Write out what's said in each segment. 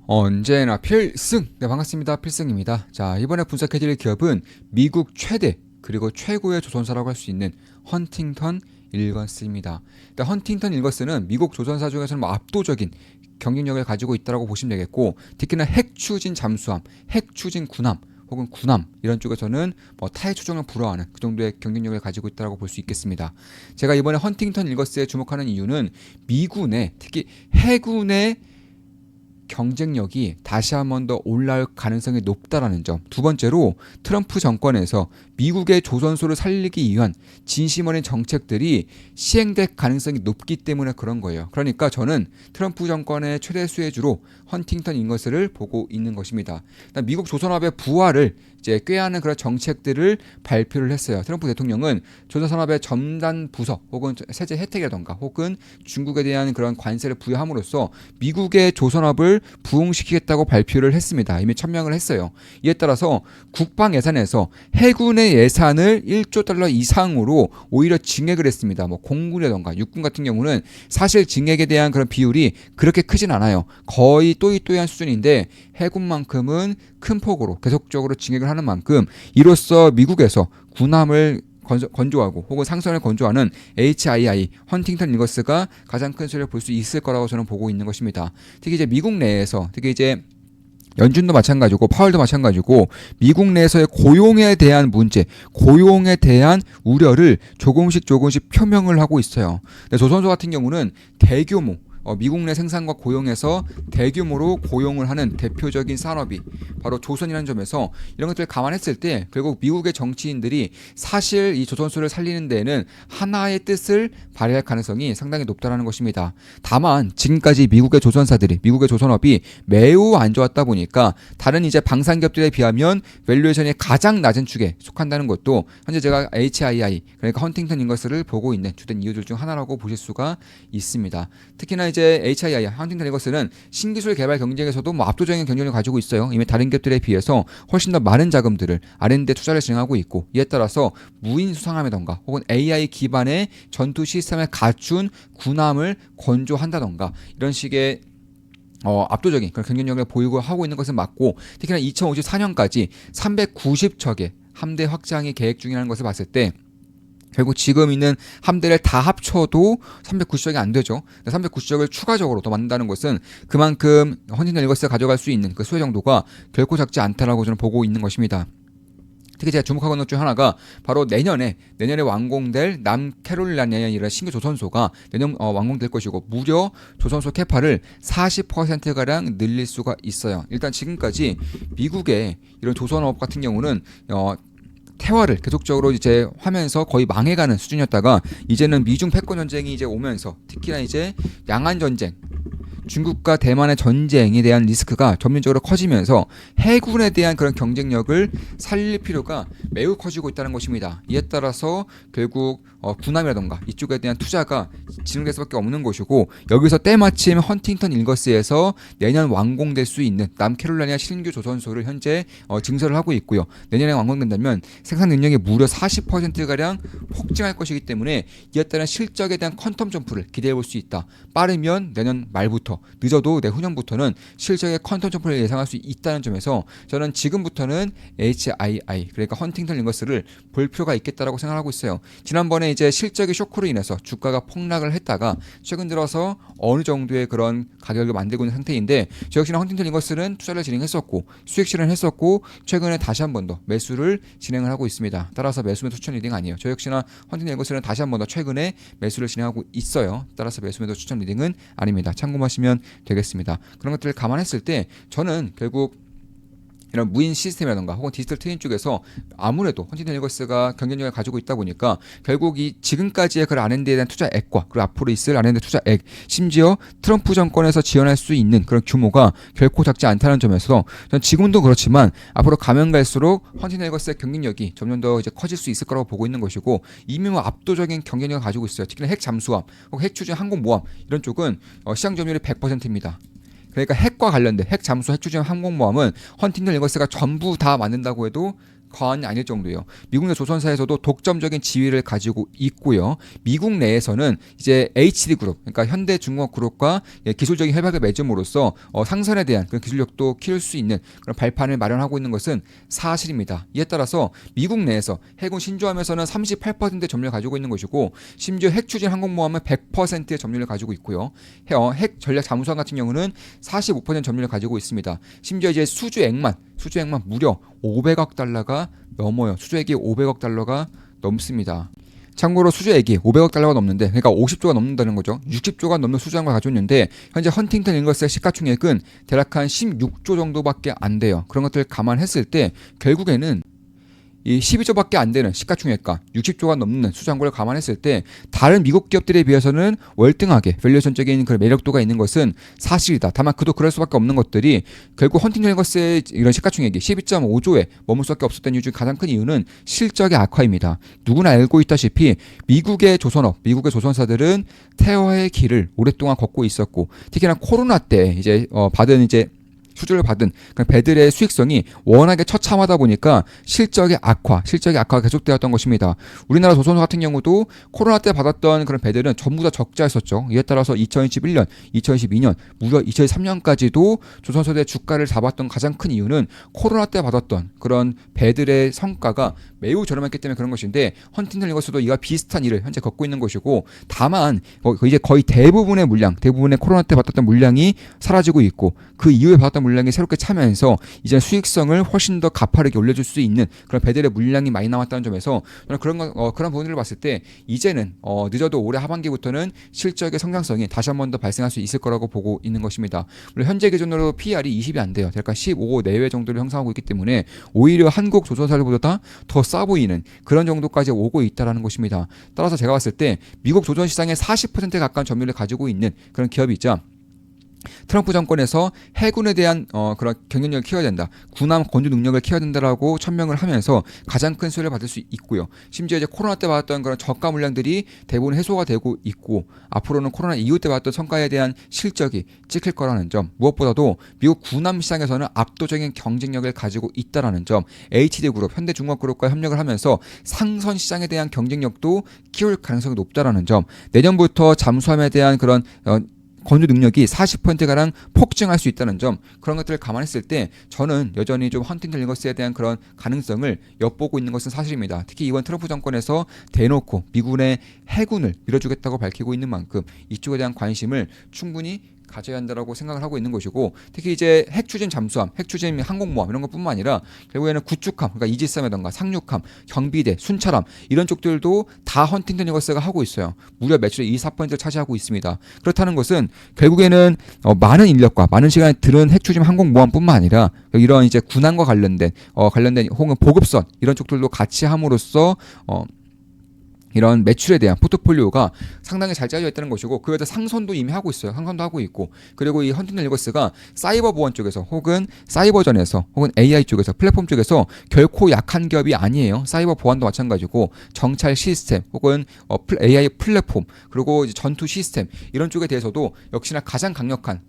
언제나 필승! 네, 반갑습니다. 필승입니다. 자, 이번에 분석해드릴 기업은 미국 최대 그리고 최고의 조선사라고 할 수 있는 헌팅턴 일거스입니다. 헌팅턴 일거스는 미국 조선사 중에서는 압도적인 경쟁력을 가지고 있다고 보시면 되겠고, 특히나 핵추진 잠수함, 핵추진 군함 혹은 군함 이런 쪽에서는 타해 추종을 불허하는 그 정도의 경쟁력을 가지고 있다고 볼 수 있겠습니다. 제가 이번에 헌팅턴 일거스에 주목하는 이유는 미군의, 특히 해군의 경쟁력이 다시 한 번 더 올라올 가능성이 높다라는 점. 두 번째로 트럼프 정권에서 미국의 조선소를 살리기 위한 진심 어린 정책들이 시행될 가능성이 높기 때문에 그런 거예요. 그러니까 저는 트럼프 정권의 최대 수혜주로 헌팅턴 인거스를 보고 있는 것입니다. 미국 조선업의 부활을 이제 꾀하는 그런 정책들을 발표를 했어요. 트럼프 대통령은 조선산업의 첨단 부서 혹은 세제 혜택이라던가 혹은 중국에 대한 그런 관세를 부여함으로써 미국의 조선업을 부흥시키겠다고 발표를 했습니다. 이미 천명을 했어요. 이에 따라서 국방 예산에서 해군의 예산을 1조 달러 이상으로 오히려 증액을 했습니다. 공군이라던가 육군 같은 경우는 사실 증액에 대한 그런 비율이 그렇게 크진 않아요. 거의 또이또이한 수준인데 해군만큼은 큰 폭으로 계속적으로 증액을 하는 만큼 이로써 미국에서 군함을 건조하고 혹은 상선을 건조하는 HII 헌팅턴 일거스가 가장 큰 수혜를 볼 수 있을 거라고 저는 보고 있는 것입니다. 특히 이제 미국 내에서 특히 이제 연준도 마찬가지고 파월도 마찬가지고 미국 내에서의 고용에 대한 문제, 고용에 대한 우려를 조금씩 표명을 하고 있어요. 조선소 같은 경우는 대규모 미국 내 생산과 고용에서 대규모로 고용을 하는 대표적인 산업이 바로 조선이라는 점에서 이런 것들을 감안했을 때 결국 미국의 정치인들이 사실 이 조선소를 살리는 데에는 하나의 뜻을 발휘할 가능성이 상당히 높다는 것입니다. 다만 지금까지 미국의 조선사들이 미국의 조선업이 매우 안 좋았다 보니까 다른 이제 방산기업들에 비하면 밸류에이션이 가장 낮은 축에 속한다는 것도 현재 제가 HII 그러니까 헌팅턴 인거스를 보고 있는 주된 이유들 중 하나라고 보실 수가 있습니다. 특히나 이제 HII 헌팅턴 일거스는 신기술 개발 경쟁에서도 압도적인 경쟁력을 가지고 있어요. 이미 다른 기업들에 비해서 훨씬 더 많은 자금들을 R&D 투자를 진행하고 있고, 이에 따라서 무인 수상함이던가 혹은 AI 기반의 전투 시스템을 갖춘 군함을 건조한다던가 이런 식의 압도적인 그런 경쟁력을 보이고 하고 있는 것은 맞고, 특히나 2054년까지 390척의 함대 확장이 계획 중이라는 것을 봤을 때 결국 지금 있는 함대를 다 합쳐도 390척이 안 되죠. 390척을 추가적으로 더 만든다는 것은 그만큼 헌팅턴 일거스가 가져갈 수 있는 그 수혜 정도가 결코 작지 않다라고 저는 보고 있는 것입니다. 특히 제가 주목하고 있는 것 중 하나가 바로 내년에 완공될 남캐롤라이나의 신규 조선소가 내년 완공될 것이고, 무려 조선소 캐파를 40%가량 늘릴 수가 있어요. 일단 지금까지 미국의 이런 조선업 같은 경우는 태화를 계속적으로 이제 하면서 거의 망해가는 수준이었다가 이제는 미중 패권 전쟁이 이제 오면서 특히나 이제 양안 전쟁, 중국과 대만의 전쟁에 대한 리스크가 점진적으로 커지면서 해군에 대한 그런 경쟁력을 살릴 필요가 매우 커지고 있다는 것입니다. 이에 따라서 결국 군함이라던가 이쪽에 대한 투자가 진행될 수밖에 없는 것이고, 여기서 때마침 헌팅턴 일거스에서 내년 완공될 수 있는 남캐롤라이나 신규 조선소를 현재 증설을 하고 있고요. 내년에 완공된다면 생산 능력이 무려 40%가량 폭증할 것이기 때문에 이에 따른 실적에 대한 퀀텀 점프를 기대해 볼 수 있다. 빠르면 내년 말부터, 늦어도 내후년부터는 실적의 퀀텀 점프를 예상할 수 있다는 점에서 저는 지금부터는 HII 그러니까 헌팅턴 일거스를 볼 필요가 있겠다라고 생각하고 있어요. 지난번에 이제 실적의 쇼크로 인해서 주가가 폭락을 했다가 최근 들어서 어느 정도의 그런 가격을 만들고 있는 상태인데, 저 역시나 헌팅턴 일거스는 투자를 진행했었고 수익 실현을 했었고 최근에 다시 한 번 더 매수를 진행을 하고 있습니다. 따라서 매수면 추천 리딩 아니에요. 저 역시나 헌팅턴 일거스는 다시 한 번 더 최근에 매수를 진행하고 있어요. 따라서 매수매도 추천 리딩은 아닙니다. 참고하시면 되겠습니다. 그런 것들을 감안했을 때 저는 결국 이런 무인 시스템이라던가 혹은 디지털 트윈 쪽에서 아무래도 헌팅턴 일거스가 경쟁력을 가지고 있다 보니까 결국 이 지금까지의 그 R&D에 대한 투자액과 그리고 앞으로 있을 R&D 투자액, 심지어 트럼프 정권에서 지원할 수 있는 그런 규모가 결코 작지 않다는 점에서 저는 지금도 그렇지만 앞으로 가면 갈수록 헌팅턴 일거스의 경쟁력이 점점 더 이제 커질 수 있을 거라고 보고 있는 것이고, 이미 압도적인 경쟁력을 가지고 있어요. 특히나 핵 잠수함 혹은 핵 추진 항공모함 이런 쪽은 시장 점유율이 100%입니다. 그러니까 핵과 관련된 핵 잠수 핵 추진 항공모함은 헌팅턴 일거스가 전부 다 만든다고 해도 과언이 아닐 정도예요. 미국 내 조선사에서도 독점적인 지위를 가지고 있고요. 미국 내에서는 이제 HD 그룹, 그러니까 현대중공업 그룹과 기술적인 협약을 맺음으로써 상선에 대한 그런 기술력도 키울 수 있는 그런 발판을 마련하고 있는 것은 사실입니다. 이에 따라서 미국 내에서 해군 신조함에서는 38%의 점유율을 가지고 있는 것이고, 심지어 핵 추진 항공모함은 100%의 점유율을 가지고 있고요. 핵 전략 잠수함 같은 경우는 45% 점유율을 가지고 있습니다. 심지어 이제 수주액만 무려 500억 달러가 넘어요. 수주액이 500억 달러가 넘습니다. 참고로 수주액이 500억 달러가 넘는데, 그러니까 50조가 넘는다는 거죠. 60조가 넘는 수주량을 가지고 있는데, 현재 헌팅턴 일거스의 시가총액은 대략 한 16조 정도밖에 안 돼요. 그런 것들을 감안했을 때 결국에는 이 12조밖에 안 되는 시가총액과 60조가 넘는 수장고를 감안했을 때 다른 미국 기업들에 비해서는 월등하게 밸류에이션적인 그런 매력도가 있는 것은 사실이다. 다만 그도 그럴 수밖에 없는 것들이, 결국 헌팅턴 일거스의 이런 시가총액이 12.5조에 머물 수밖에 없었던 이유 중 가장 큰 이유는 실적의 악화입니다. 누구나 알고 있다시피 미국의 조선업, 미국의 조선사들은 퇴화의 길을 오랫동안 걷고 있었고, 특히나 코로나 때 이제 수주를 받은 배들의 수익성이 워낙에 처참하다 보니까 실적의 악화가 계속되었던 것입니다. 우리나라 조선소 같은 경우도 코로나 때 받았던 그런 배들은 전부 다 적자였었죠. 이에 따라서 2021년, 2022년, 무려 2023년까지도 조선소의 주가를 잡았던 가장 큰 이유는 코로나 때 받았던 그런 배들의 성과가 매우 저렴했기 때문에 그런 것인데, 헌팅턴 일거스도 이와 비슷한 일을 현재 겪고 있는 것이고, 다만 이제 거의 대부분의 코로나 때 받았던 물량이 사라지고 있고, 그 이후에 받았던 물량이 새롭게 차면서 이제 수익성을 훨씬 더 가파르게 올려줄 수 있는 그런 배들의 물량이 많이 남았다는 점에서 저는 그런 부분들을 봤을 때 이제는 늦어도 올해 하반기부터는 실적의 성장성이 다시 한 번 더 발생할 수 있을 거라고 보고 있는 것입니다. 물론 현재 기준으로 PR이 20이 안 돼요. 그러니까 15 내외 정도를 형성하고 있기 때문에 오히려 한국 조선사들보다 더 싸 보이는 그런 정도까지 오고 있다는 것입니다. 따라서 제가 봤을 때 미국 조선 시장의 40%에 가까운 점유율을 가지고 있는 그런 기업이자, 트럼프 정권에서 해군에 대한 그런 경쟁력을 키워야 된다, 군함 건조 능력을 키워야 된다라고 천명을 하면서 가장 큰 수혜를 받을 수 있고요. 심지어 이제 코로나 때 받았던 그런 저가 물량들이 대부분 해소가 되고 있고, 앞으로는 코로나 이후 때 받았던 성과에 대한 실적이 찍힐 거라는 점, 무엇보다도 미국 군함 시장에서는 압도적인 경쟁력을 가지고 있다라는 점, HD 그룹, 현대중공업그룹과 협력을 하면서 상선 시장에 대한 경쟁력도 키울 가능성이 높다라는 점, 내년부터 잠수함에 대한 그런 건조 능력이 40%가량 폭증할 수 있다는 점, 그런 것들을 감안했을 때 저는 여전히 좀 헌팅턴 일거스에 대한 그런 가능성을 엿보고 있는 것은 사실입니다. 특히 이번 트럼프 정권에서 대놓고 미군의 해군을 밀어주겠다고 밝히고 있는 만큼 이쪽에 대한 관심을 충분히 가져야 한다라고 생각을 하고 있는 것이고, 특히 이제 핵추진 잠수함, 핵추진 항공모함 이런 것뿐만 아니라 결국에는 구축함, 그러니까 이지스함이라던가 상륙함, 경비대, 순찰함 이런 쪽들도 다 헌팅턴 일거스가 하고 있어요. 무려 매출의 24%를 차지하고 있습니다. 그렇다는 것은 결국에는 많은 인력과 많은 시간을 들은 핵추진 항공모함뿐만 아니라 이런 이제 군함과 관련된 혹은 보급선 이런 쪽들도 같이 함으로써 이런 매출에 대한 포트폴리오가 상당히 잘 짜져 있다는 것이고, 그 외에도 상선도 이미 하고 있어요. 상선도 하고 있고, 그리고 이 헌팅턴 일거스가 사이버 보안 쪽에서 혹은 사이버전에서 혹은 AI 쪽에서 플랫폼 쪽에서 결코 약한 기업이 아니에요. 사이버 보안도 마찬가지고 정찰 시스템 혹은 AI 플랫폼, 그리고 이제 전투 시스템 이런 쪽에 대해서도 역시나 가장 강력한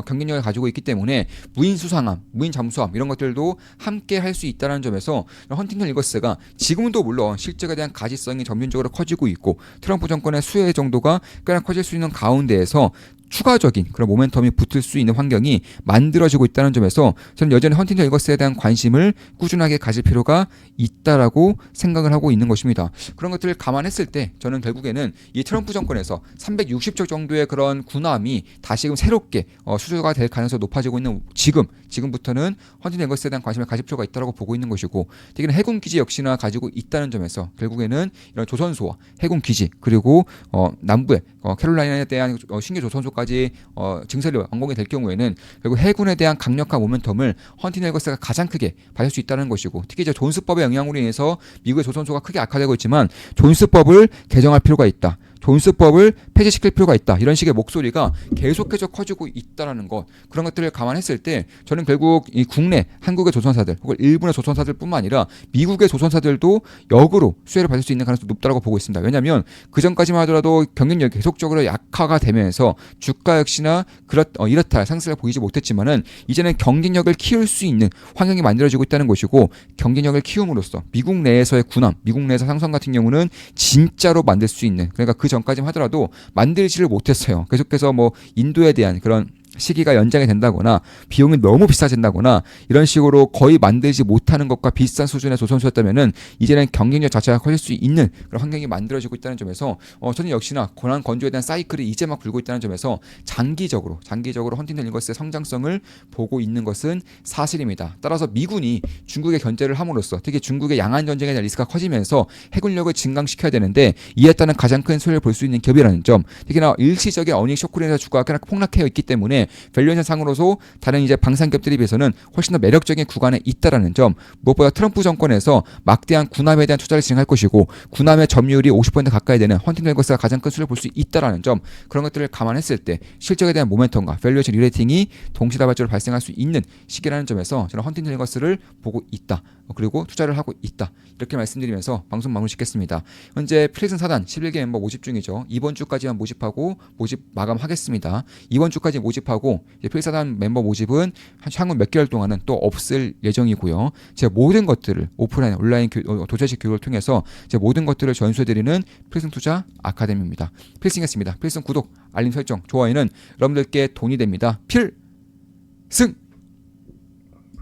경쟁력을 가지고 있기 때문에 무인 수상함, 무인 잠수함 이런 것들도 함께 할 수 있다는 점에서 헌팅턴 일거스가 지금도 물론 실적에 대한 가시성이 점진적으로 커지고 있고, 트럼프 정권의 수혜 정도가 꽤나 커질 수 있는 가운데에서 추가적인 그런 모멘텀이 붙을 수 있는 환경이 만들어지고 있다는 점에서 저는 여전히 헌팅턴 일거스에 대한 관심을 꾸준하게 가질 필요가 있다라고 생각을 하고 있는 것입니다. 그런 것들을 감안했을 때 저는 결국에는 이 트럼프 정권에서 360척 정도의 그런 군함이 다시금 새롭게 수주가 될 가능성이 높아지고 있는 지금부터는 헌팅턴 일거스에 대한 관심을 가질 필요가 있다고 보고 있는 것이고, 특히나 해군 기지 역시나 가지고 있다는 점에서 결국에는 이런 조선소와 해군 기지, 그리고 남부의 캐롤라이나에 대한 신규 조선소까지 증설이 완공이 될 경우에는 결국 해군에 대한 강력한 모멘텀을 헌팅턴 일거스가 가장 크게 받을 수 있다는 것이고, 특히 이제 존스법의 영향으로 인해서 미국의 조선소가 크게 악화되고 있지만 존스법을 개정할 필요가 있다. 존스법을 폐지시킬 필요가 있다. 이런 식의 목소리가 계속해서 커지고 있다라는 것. 그런 것들을 감안했을 때 저는 결국 이 국내 한국의 조선사들 혹은 일본의 조선사들뿐만 아니라 미국의 조선사들도 역으로 수혜를 받을 수 있는 가능성이 높다고 보고 있습니다. 왜냐하면 그 전까지만 하더라도 경쟁력이 계속적으로 약화가 되면서 주가 역시나 이렇다 상승을 보이지 못했지만은 이제는 경쟁력을 키울 수 있는 환경이 만들어지고 있다는 것이고 경쟁력을 키움으로써 미국 내에서의 군함, 미국 내에서 상승 같은 경우는 진짜로 만들 수 있는 그러니까 그 전까지만 하더라도 만들지를 못했어요. 계속해서 뭐 인도에 대한 그런 시기가 연장이 된다거나 비용이 너무 비싸진다거나 이런 식으로 거의 만들지 못하는 것과 비슷한 수준의 조선소였다면은 이제는 경쟁력 자체가 커질 수 있는 그런 환경이 만들어지고 있다는 점에서 저는 역시나 고난 건조에 대한 사이클이 이제 막 불고 있다는 점에서 장기적으로 헌팅턴 일거스의 성장성을 보고 있는 것은 사실입니다. 따라서 미군이 중국에 견제를 함으로써 특히 중국의 양안 전쟁에 대한 리스크가 커지면서 해군력을 증강시켜야 되는데 이에 따른 가장 큰 손해를 볼 수 있는 기업이라는 점 특히나 일시적인 어닝 쇼크로 인해서 주가가 폭락해 있기 때문에 밸류에이션 상으로서 다른 이제 방산기업들에 비해서는 훨씬 더 매력적인 구간에 있다라는 점 무엇보다 트럼프 정권에서 막대한 군함에 대한 투자를 진행할 것이고 군함의 점유율이 50% 가까이 되는 헌팅턴 일거스가 가장 큰 수를 볼 수 있다라는 점 그런 것들을 감안했을 때 실적에 대한 모멘텀과 밸류에이션 리레이팅이 동시다발적으로 발생할 수 있는 시기라는 점에서 저는 헌팅턴 일거스를 보고 있다. 그리고 투자를 하고 있다. 이렇게 말씀드리면서 방송 마무리 짓겠습니다. 현재 필승 사단 11개 멤버 모집 중이죠. 이번 주까지만 모집하고 모집 마감하겠습니다. 이번 주까지 모집하고 필사단 멤버 모집은 향후 몇 개월 동안은 또 없을 예정이고요. 제 모든 것들을 오프라인, 온라인 도체식 교육을 통해서 제 모든 것들을 전수해드리는 필승 투자 아카데미입니다. 필승이었습니다. 필승 구독, 알림 설정, 좋아요는 여러분들께 돈이 됩니다. 필승!